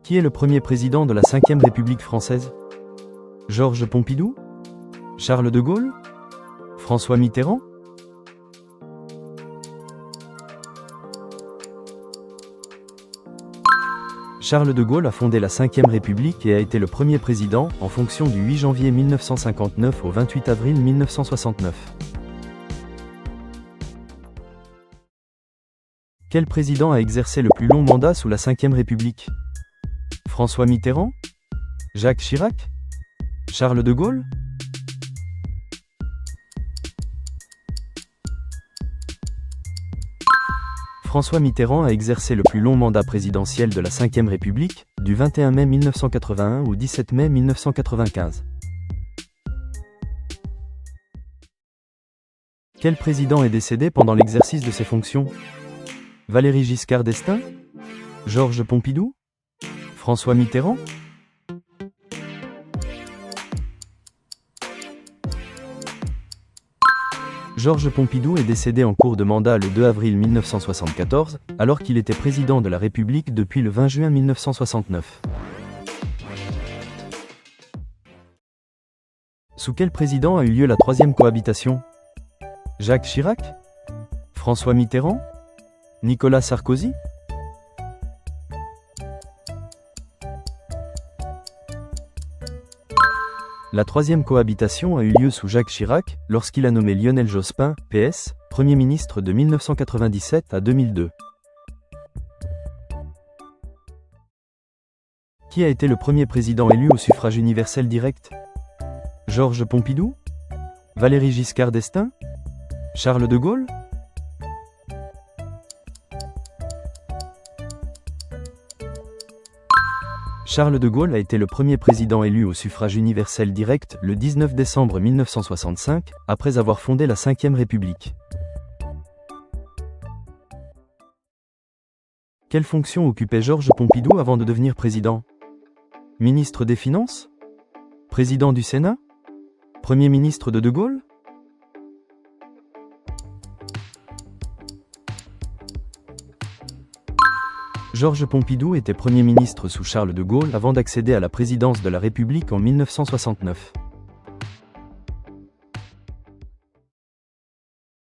Qui est le premier président de la Ve République française? Georges Pompidou? Charles de Gaulle? François Mitterrand? Charles de Gaulle a fondé la Ve République et a été le premier président, en fonction du 8 janvier 1959 au 28 avril 1969. Quel président a exercé le plus long mandat sous la Ve République? François Mitterrand? Jacques Chirac? Charles de Gaulle? François Mitterrand a exercé le plus long mandat présidentiel de la Ve République, du 21 mai 1981 au 17 mai 1995. Quel président est décédé pendant l'exercice de ses fonctions? Valéry Giscard d'Estaing? Georges Pompidou? François Mitterrand? Georges Pompidou est décédé en cours de mandat le 2 avril 1974, alors qu'il était président de la République depuis le 20 juin 1969. Sous quel président a eu lieu la troisième cohabitation? Jacques Chirac? François Mitterrand? Nicolas Sarkozy? La troisième cohabitation a eu lieu sous Jacques Chirac, lorsqu'il a nommé Lionel Jospin, PS, Premier ministre de 1997 à 2002. Qui a été le premier président élu au suffrage universel direct? Georges Pompidou? Valéry Giscard d'Estaing? Charles de Gaulle? Charles de Gaulle a été le premier président élu au suffrage universel direct le 19 décembre 1965, après avoir fondé la Ve République. Quelle fonction occupait Georges Pompidou avant de devenir président? Ministre des Finances? Président du Sénat? Premier ministre de Gaulle? Georges Pompidou était Premier ministre sous Charles de Gaulle avant d'accéder à la présidence de la République en 1969.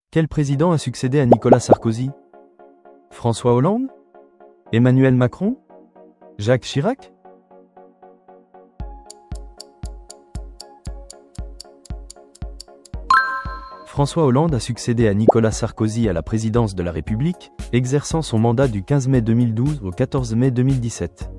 Quel président a succédé à Nicolas Sarkozy? François Hollande? Emmanuel Macron? Jacques Chirac? François Hollande a succédé à Nicolas Sarkozy à la présidence de la République, exerçant son mandat du 15 mai 2012 au 14 mai 2017.